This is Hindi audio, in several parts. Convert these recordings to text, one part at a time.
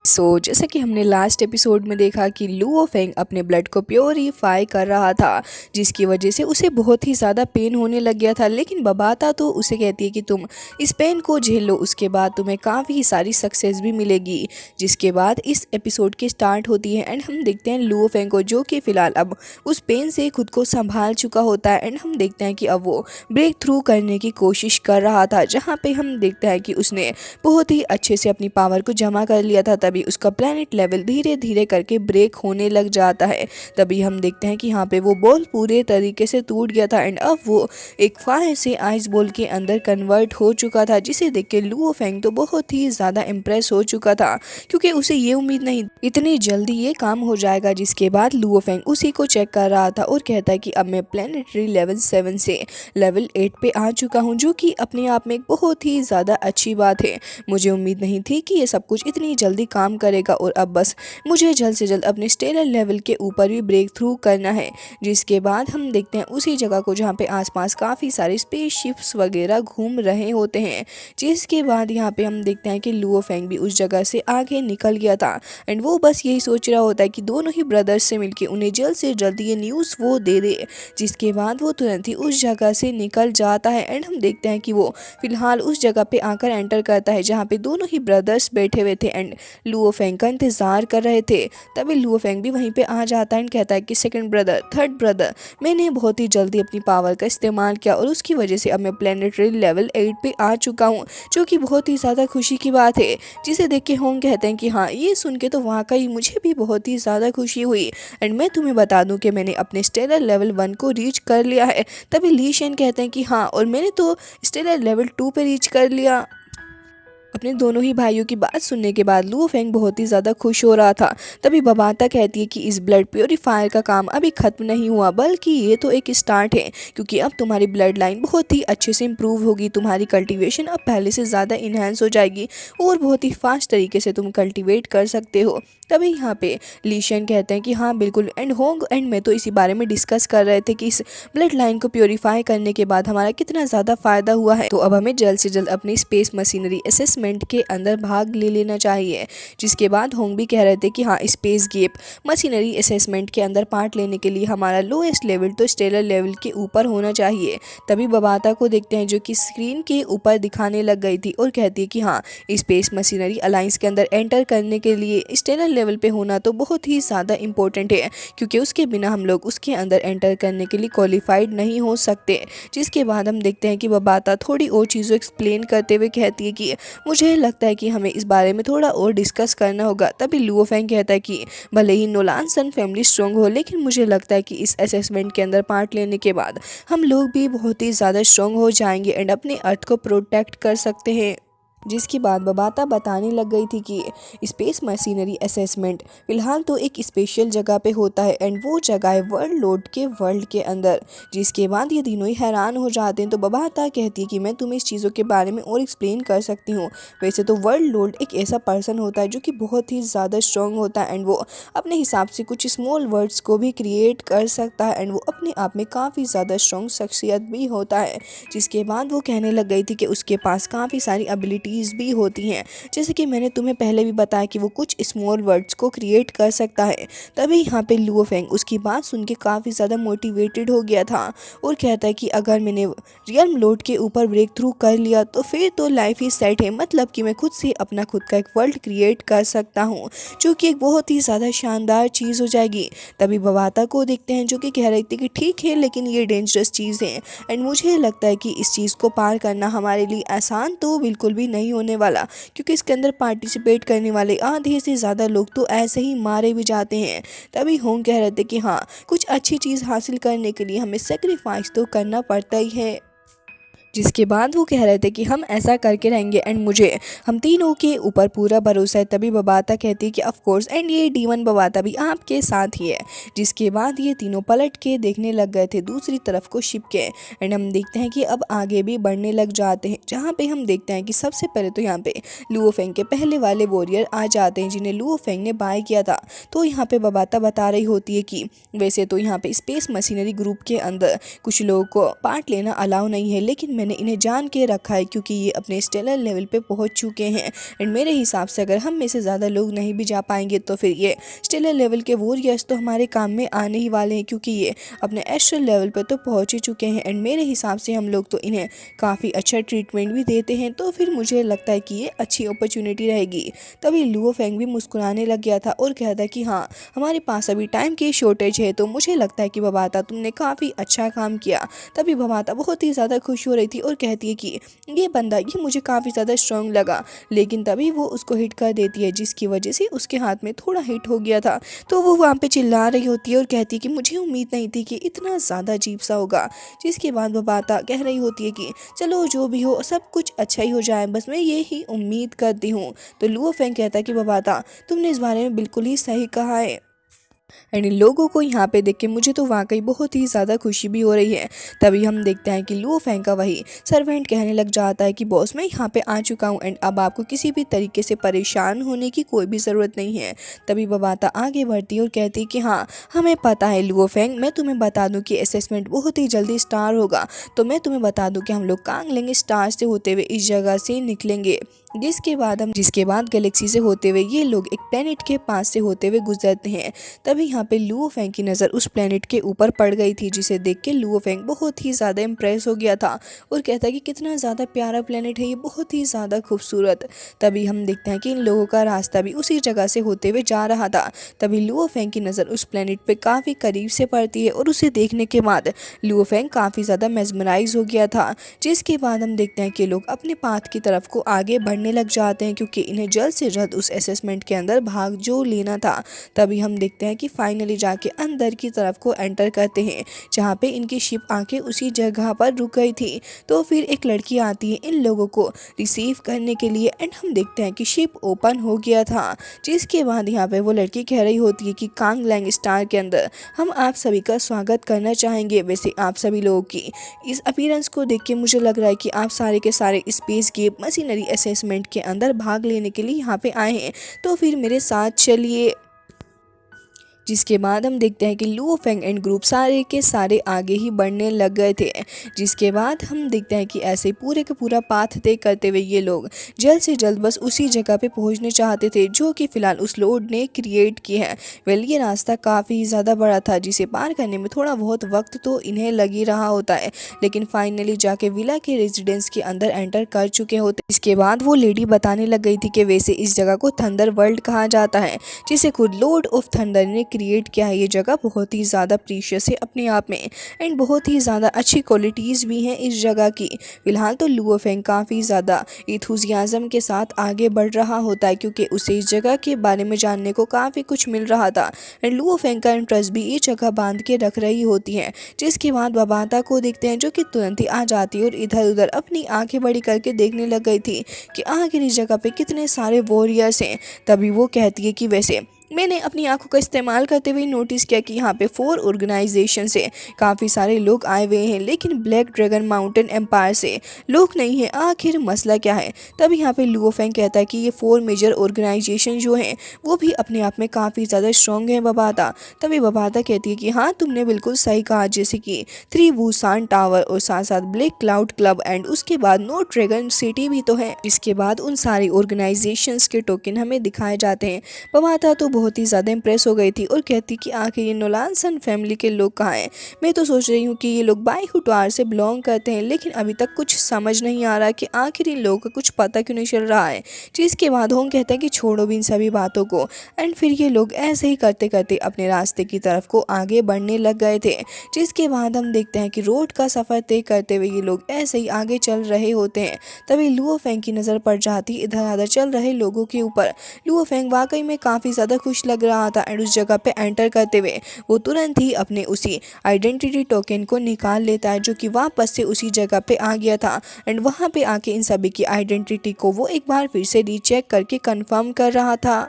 जैसा कि हमने लास्ट एपिसोड में देखा कि लुओ फेंग अपने ब्लड को प्योरीफाई कर रहा था, जिसकी वजह से उसे बहुत ही ज़्यादा पेन होने लग गया था। लेकिन बबाता तो उसे कहती है कि तुम इस पेन को झेल लो, उसके बाद तुम्हें काफ़ी सारी सक्सेस भी मिलेगी। जिसके बाद इस एपिसोड की स्टार्ट होती है एंड हम देखते हैं लुओ फेंग को, जो कि फ़िलहाल अब उस पेन से खुद को संभाल चुका होता है। एंड हम देखते हैं कि अब वो ब्रेक थ्रू करने की कोशिश कर रहा था, जहाँ पे हम देखते हैं कि उसने बहुत ही अच्छे से अपनी पावर को जमा कर लिया था। तभी उसका प्लैनेट लेवल धीरे धीरे करके ब्रेक होने लग जाता है। तभी हम देखते हैं कि यहाँ पे वो बॉल पूरे तरीके से टूट गया था एंड अब वो एक फायर से आइस बॉल के अंदर कन्वर्ट हो चुका था, जिसे देख के लुओ फेंग तो बहुत ही ज़्यादा इम्प्रेस हो चुका था, क्योंकि उसे ये उम्मीद नहीं इतनी जल्दी ये काम हो जाएगा। जिसके बाद लुओ फेंग उसी को चेक कर रहा था और कहता है कि अब मैं प्लैनेटरी लेवल 7 से लेवल 8 पे आ चुका हूँ, जो कि अपने आप में एक बहुत ही ज़्यादा अच्छी बात है। मुझे उम्मीद नहीं थी कि ये सब कुछ इतनी जल्दी काम करेगा और अब बस मुझे जल्द से जल्द अपने स्टेलर लेवल के ऊपर भी ब्रेक थ्रू करना है। जिसके बाद हम देखते हैं उसी जगह को जहाँ पे आसपास काफ़ी सारे स्पेसशिप्स वगैरह घूम रहे होते हैं। जिसके बाद यहाँ पे हम देखते हैं कि लुओ फेंग भी उस जगह से आगे निकल गया था एंड वो बस यही सोच रहा होता है कि दोनों ही ब्रदर्स से मिलके उन्हें जल्द से जल्द ये न्यूज़ वो दे दे। जिसके बाद वो तुरंत ही उस जगह से निकल जाता है एंड हम देखते हैं कि वो फिलहाल उस जगह पे आकर एंटर करता है जहाँ पे दोनों ही ब्रदर्स बैठे हुए थे एंड लुओ फेंग का इंतजार कर रहे थे। तभी लुओ फेंग भी वहीं पे आ जाता है एंड कहता है कि सेकंड ब्रदर, थर्ड ब्रदर, मैंने बहुत ही जल्दी अपनी पावर का इस्तेमाल किया और उसकी वजह से अब मैं प्लेनेटरी लेवल 8 पे आ चुका हूँ, जो कि बहुत ही ज़्यादा खुशी की बात है। जिसे देख के होंग कहते हैं कि हाँ, ये सुन के तो वाकई मुझे भी बहुत ही ज़्यादा खुशी हुई एंड मैं तुम्हें बता दूं कि मैंने अपने स्टेलर लेवल 1 को रीच कर लिया है। तभी ली शेन कहते हैं कि हाँ, और मैंने तो स्टेलर लेवल 2 पे रीच कर लिया। अपने दोनों ही भाइयों की बात सुनने के बाद लुओ फेंग बहुत ही ज़्यादा खुश हो रहा था। तभी बबाता कहती है कि इस ब्लड प्योरीफायर का काम अभी ख़त्म नहीं हुआ, बल्कि ये तो एक स्टार्ट है, क्योंकि अब तुम्हारी ब्लड लाइन बहुत ही अच्छे से इम्प्रूव होगी, तुम्हारी कल्टीवेशन अब पहले से ज़्यादा इन्हेंस हो जाएगी और बहुत ही फास्ट तरीके से तुम कल्टीवेट कर सकते हो। तभी यहाँ पे लीशन कहते हैं कि हाँ बिल्कुल, एंड होंग एंड मैं तो इसी बारे में डिस्कस कर रहे थे कि इस ब्लड लाइन को प्योरीफाई करने के बाद हमारा कितना ज़्यादा फ़ायदा हुआ है। तो अब हमें जल्द से जल्द अपनी स्पेस मशीनरी असेसमेंट के अंदर भाग ले लेना चाहिए। जिसके बाद होंग भी कह रहे थे कि हाँ, स्पेस गैप मशीनरी असेसमेंट के अंदर पार्ट लेने के लिए हमारा लोएस्ट लेवल तो स्टेलर लेवल के ऊपर होना चाहिए। तभी बबाता को देखते हैं, जो कि स्क्रीन के ऊपर दिखाने लग गई थी और कहती है कि हाँ, स्पेस मशीनरी अलायंस के अंदर एंटर करने के लिए स्टेलर लेवल पे होना तो बहुत ही ज़्यादा इंपॉर्टेंट है, क्योंकि उसके बिना हम लोग उसके अंदर एंटर करने के लिए क्वालिफाइड नहीं हो सकते। जिसके बाद हम देखते हैं कि बबाता थोड़ी और चीज़ों एक्सप्लेन करते हुए कहती है कि मुझे लगता है कि हमें इस बारे में थोड़ा और डिस्कस करना होगा। तभी लुओ फेंग कहता है कि भले ही नोलान सन फैमिली स्ट्रॉन्ग हो, लेकिन मुझे लगता है कि इस असेसमेंट के अंदर पार्ट लेने के बाद हम लोग भी बहुत ही ज़्यादा स्ट्रॉन्ग हो जाएंगे एंड अपने अर्थ को प्रोटेक्ट कर सकते हैं। जिसकी बात बबाता बताने लग गई थी कि स्पेस मशीनरी असेसमेंट फ़िलहाल तो एक स्पेशल जगह पे होता है एंड वो जगह है वर्ल्ड लोड के वर्ल्ड के अंदर। जिसके बाद ये तीनों ही हैरान हो जाते हैं। तो बबाता कहती है कि मैं तुम्हें इस चीज़ों के बारे में और एक्सप्लेन कर सकती हूँ। वैसे तो वर्ल्ड लोड एक ऐसा पर्सन होता है जो कि बहुत ही ज़्यादा स्ट्रॉन्ग होता है एंड वो अपने हिसाब से कुछ स्मॉल वर्ड्स को भी क्रिएट कर सकता है एंड वो अपने आप में काफ़ी ज़्यादा स्ट्रॉन्ग शख्सियत भी होता है। जिसके बाद वो कहने लग गई थी कि उसके पास काफ़ी सारी एबिलिटीज़ भी होती हैं, जैसे कि मैंने तुम्हें पहले भी बताया कि वो कुछ स्मॉल वर्ड्स को क्रिएट कर सकता है। तभी यहाँ पे लुओ फेंग उसकी बात सुन के काफ़ी ज़्यादा मोटिवेटेड हो गया था और कहता है कि अगर मैंने रियल लोड के ऊपर ब्रेक थ्रू कर लिया तो फिर तो लाइफ ही सेट है, मतलब कि मैं खुद से अपना खुद का एक वर्ल्ड क्रिएट कर सकता हूँ, जो कि एक बहुत ही ज़्यादा शानदार चीज़ हो जाएगी। तभी बबाता को देखते हैं, जो कि कह रही थी कि ठीक है, लेकिन ये डेंजरस चीज़ है एंड मुझे लगता है कि इस चीज़ को पार करना हमारे लिए आसान तो बिल्कुल भी नहीं होने वाला, क्योंकि इसके अंदर पार्टिसिपेट करने वाले आधे से ज़्यादा लोग तो ऐसे ही मारे भी जाते हैं। तभी होंग कह रहे थे कि हाँ, कुछ अच्छी चीज़ हासिल करने के लिए हमें सेक्रीफाइस तो करना पड़ता ही है। जिसके बाद वो कह रहे थे कि हम ऐसा करके रहेंगे एंड मुझे हम तीनों के ऊपर पूरा भरोसा है। तभी बबाता कहती है कि ऑफ कोर्स, एंड ये डीमन बबाता भी आपके साथ ही है। जिसके बाद ये तीनों पलट के देखने लग गए थे दूसरी तरफ को शिप के एंड हम देखते हैं कि अब आगे भी बढ़ने लग जाते हैं, जहाँ पे हम देखते हैं कि सबसे पहले तो यहाँ पे लुओ फेंग के पहले वाले वॉरियर आ जाते हैं, जिन्हें लुओ फेंग ने बाय किया था। तो यहाँ पे बबाता बता रही होती है कि वैसे तो यहाँ पे स्पेस मशीनरी ग्रुप के अंदर कुछ लोगों को पार्ट लेना अलाउ नहीं है, लेकिन मैंने मैंने इन्हें जान के रखा है क्योंकि ये अपने स्टेलर लेवल पे पहुंच चुके हैं। एंड मेरे हिसाब से अगर हम में से ज़्यादा लोग नहीं भी जा पाएंगे तो फिर ये स्टेलर लेवल के वॉरियर्स तो हमारे काम में आने ही वाले हैं, क्योंकि ये अपने एस्ट्रल लेवल पर तो पहुँच ही चुके हैं। एंड मेरे हिसाब से हम लोग तो इन्हें काफ़ी अच्छा ट्रीटमेंट भी देते हैं, तो फिर मुझे लगता है कि ये अच्छी अपॉर्चुनिटी रहेगी। तभी लुओ फेंग भी मुस्कुराने लग गया था और कहता कि हाँ, हमारे पास अभी टाइम की शॉर्टेज है, तो मुझे लगता है कि बबाता तुमने काफ़ी अच्छा काम किया। तभी बबाता बहुत ही ज़्यादा खुश हो रही थी और कहती है कि ये बंदा ये मुझे काफ़ी ज़्यादा स्ट्रांग लगा, लेकिन तभी वो उसको हिट कर देती है जिसकी वजह से उसके हाथ में थोड़ा हिट हो गया था। तो वो वहाँ पे चिल्ला रही होती है और कहती है कि मुझे उम्मीद नहीं थी कि इतना ज़्यादा अजीब सा होगा। जिसके बाद बबाता कह रही होती है कि चलो जो भी हो सब कुछ अच्छा ही हो जाए, बस मैं ये ही उम्मीद करती हूँ। तो लुओ फेंग कहता है कि बबाता तुमने इस बारे में बिल्कुल ही सही कहा है। एंड इन लोगों को यहाँ पे देख के मुझे तो वाकई बहुत ही ज़्यादा खुशी भी हो रही है। तभी हम देखते हैं कि लुओ फेंग का वही सर्वेंट कहने लग जाता है कि बॉस मैं यहाँ पे आ चुका हूँ एंड अब आपको किसी भी तरीके से परेशान होने की कोई भी ज़रूरत नहीं है। तभी बबाता आगे बढ़ती है और कहती है कि हाँ, हमें पता है लुओ फेंग, मैं तुम्हें बता दूँ कि असेसमेंट बहुत ही जल्दी स्टार होगा, तो मैं तुम्हें बता दूँ कि हम लोग कांग लेंगे स्टार से होते हुए इस जगह से निकलेंगे। जिसके बाद गैलेक्सी से होते हुए ये लोग एक प्लेनेट के पास से होते हुए गुजरते हैं। तभी यहाँ पे लुओ फेंग की नज़र उस प्लेनेट के ऊपर पड़ गई थी, जिसे देख के लुओ फेंग बहुत ही ज़्यादा इम्प्रेस हो गया था और कहता है कि कितना ज़्यादा प्यारा प्लेनेट है ये, बहुत ही ज़्यादा खूबसूरत। तभी हम देखते हैं कि इन लोगों का रास्ता भी उसी जगह से होते हुए जा रहा था। तभी लुओ फेंग की नज़र उस प्लेनेट पे काफ़ी करीब से पड़ती है और उसे देखने के बाद लुओ फेंग काफ़ी ज़्यादा मेस्मराइज हो गया था। जिसके बाद हम देखते हैं कि लोग अपने पाथ की तरफ को आगे बढ़ने लग जाते हैं, क्योंकि इन्हें जल्द से जल्द उस असेसमेंट के अंदर भाग जो लेना था। तभी हम देखते हैं कि फाइनली जाके अंदर की तरफ को एंटर करते हैं, जहाँ पे इनकी शिप आके उसी जगह पर रुक गई थी। तो फिर एक लड़की आती है इन लोगों को रिसीव करने के लिए एंड हम देखते हैं कि शिप ओपन हो गया था। जिसके बाद यहाँ पे वो लड़की कह रही होती है कि कांग लैंग स्टार के अंदर हम आप सभी का स्वागत करना चाहेंगे। वैसे आप सभी लोगों की इस अपीयरेंस को देख के मुझे लग रहा है कि आप सारे के सारे स्पेस के मशीनरी असेसमेंट के अंदर भाग लेने के लिए यहाँ पे आए हैं, तो फिर मेरे साथ चलिए। जिसके बाद हम देखते हैं कि लुओ फेंग एंड ग्रुप सारे के सारे आगे ही बढ़ने लग गए थे। जिसके बाद हम देखते हैं कि ऐसे पूरे का पूरा पाथ तय करते हुए ये लोग जल्द से जल्द बस उसी जगह पे पहुंचने चाहते थे जो कि फ़िलहाल उस लोड ने क्रिएट की है। वेल ये रास्ता काफ़ी ज़्यादा बड़ा था, जिसे पार करने में थोड़ा बहुत वक्त तो इन्हें लग ही रहा होता है, लेकिन फाइनली जाके विला के रेजिडेंस के अंदर एंटर कर चुके होते। इसके बाद वो लेडी बताने लग गई थी कि वैसे इस जगह को थंडर वर्ल्ड कहा जाता है, जिसे खुद लॉर्ड ऑफ थंडर ने क्रिएट किया है। ये जगह बहुत ही ज़्यादा प्रीशियस है अपने आप में एंड बहुत ही ज़्यादा अच्छी क्वालिटीज़ भी हैं इस जगह की। फिलहाल तो लुओ फेंग काफ़ी ज़्यादा इथुजियाज़म के साथ आगे बढ़ रहा होता है, क्योंकि उसे इस जगह के बारे में जानने को काफ़ी कुछ मिल रहा था एंड लुओ फेंग का इंटरेस्ट भी ये जगह बांध के रख रही होती है। जिसके बाद बबाता को देखते हैं जो कि तुरंत ही आ जाती है और इधर उधर अपनी आंखें बड़ी करके देखने लग गई थी कि आखिर इस जगह पे कितने सारे वॉरियर्स हैं। तभी वो कहती है कि वैसे मैंने अपनी आंखों का इस्तेमाल करते हुए नोटिस किया कि यहाँ पे 4 ऑर्गेनाइजेशन से काफ़ी सारे लोग आए हुए हैं, लेकिन ब्लैक ड्रैगन माउंटेन एम्पायर से लोग नहीं है। आखिर मसला क्या है? तभी यहाँ पे लुओ फेंग कहता है कि ये 4 मेजर ऑर्गेनाइजेशन जो हैं वो भी अपने आप में काफ़ी ज़्यादा स्ट्रॉन्ग हैं बबाता। तभी बबाता कहती है कि हाँ, तुमने बिल्कुल सही कहा, जैसे कि 3 वूसान टावर और साथ साथ ब्लैक क्लाउड क्लब एंड उसके बाद नो ड्रैगन सिटी भी तो है। इसके बाद उन सारी ऑर्गेनाइजेशंस के टोकन हमें दिखाए जाते हैं। बबाता तो बहुत ही ज़्यादा इंप्रेस हो गई थी और कहती कि आखिर ये नोलानसन फैमिली के लोग कहाँ हैं। मैं तो सोच रही हूँ कि ये लोग बाईहुटार से बिलोंग करते हैं, लेकिन अभी तक कुछ समझ नहीं आ रहा कि आखिर इन लोगों का कुछ पता क्यों नहीं चल रहा है। जिसके बाद होंग कहते हैं कि छोड़ो भी इन सभी बातों को एंड फिर ये लोग ऐसे ही करते करते अपने रास्ते की तरफ को आगे बढ़ने लग गए थे। जिसके बाद हम देखते हैं कि रोड का सफ़र तय करते हुए ये लोग ऐसे ही आगे चल रहे होते हैं। तभी लुओ फेंग की नज़र पड़ जाती इधर उधर चल रहे लोगों के ऊपर। लुओ फेंग वाकई में काफ़ी ज़्यादा खुश लग रहा था एंड उस जगह पे एंटर करते हुए वो तुरंत ही अपने उसी आइडेंटिटी टोकन को निकाल लेता है, जो कि वापस से उसी जगह पे आ गया था एंड वहाँ पे आके इन सभी की आइडेंटिटी को वो एक बार फिर से रीचेक करके कंफर्म कर रहा था।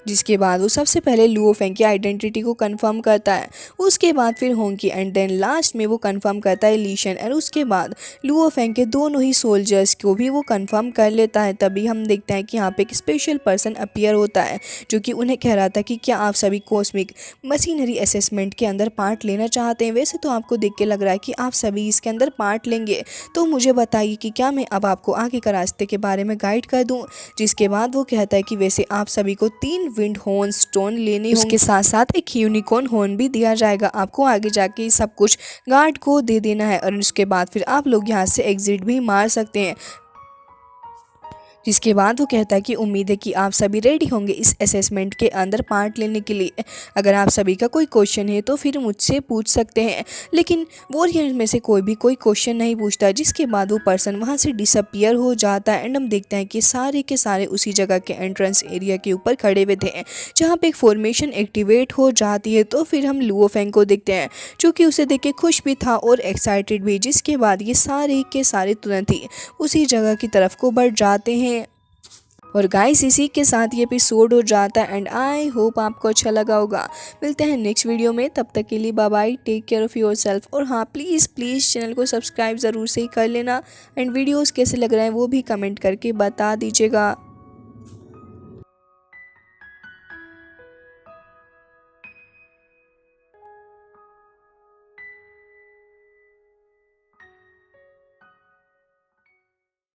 जिसके बाद वो सबसे पहले लुओ फेंग की आइडेंटिटी को कंफर्म करता है। उसके बाद फिर होंकी एंड देन लास्ट में वो कंफर्म करता है ली शन। और उसके बाद लुओ फेंग के दोनों ही सोल्जर्स को भी वो कंफर्म कर लेता है। तभी हम देखते हैं कि यहाँ पे एक स्पेशल पर्सन अपीयर होता है जो कि उन्हें कह रहा था कि क्या आप सभी कॉस्मिक मशीनरी असेसमेंट के अंदर पार्ट लेना चाहते हैं। वैसे तो आपको देख के लग रहा है कि आप सभी इसके अंदर पार्ट लेंगे, तो मुझे बताइए कि क्या मैं अब आपको आगे का रास्ते के बारे में गाइड कर दूँ। जिसके बाद वो कहता है कि वैसे आप सभी को 3 विंड हॉर्न स्टोन लेने होंगे, उसके साथ साथ एक यूनिकॉर्न हॉर्न भी दिया जाएगा। आपको आगे जाके सब कुछ गार्ड को दे देना है और उसके बाद फिर आप लोग यहाँ से एग्जिट भी मार सकते हैं। जिसके बाद वो कहता है कि उम्मीद है कि आप सभी रेडी होंगे इस असेसमेंट के अंदर पार्ट लेने के लिए। अगर आप सभी का कोई क्वेश्चन है तो फिर मुझसे पूछ सकते हैं। लेकिन वॉरियर में से कोई भी कोई क्वेश्चन नहीं पूछता। जिसके बाद वो पर्सन वहाँ से डिसअपियर हो जाता है एंड हम देखते हैं कि सारे के सारे उसी जगह के एंट्रेंस एरिया के ऊपर खड़े हुए थे जहाँ पे एक फॉर्मेशन एक्टिवेट हो जाती है। तो फिर हम लुओ फेंग को देखते हैं जो कि उसे देख के खुश भी था और एक्साइटेड भी। जिसके बाद ये सारे के सारे तुरंत ही उसी जगह की तरफ को बढ़ जाते हैं। और गाइस इसी के साथ ये एपिसोड हो जाता है एंड आई होप आपको अच्छा लगा होगा। मिलते हैं नेक्स्ट वीडियो में, तब तक के लिए bye bye, take care of yourself. और हाँ प्लीज़ चैनल को सब्सक्राइब ज़रूर से ही कर लेना एंड वीडियोस कैसे लग रहे हैं वो भी कमेंट करके बता दीजिएगा।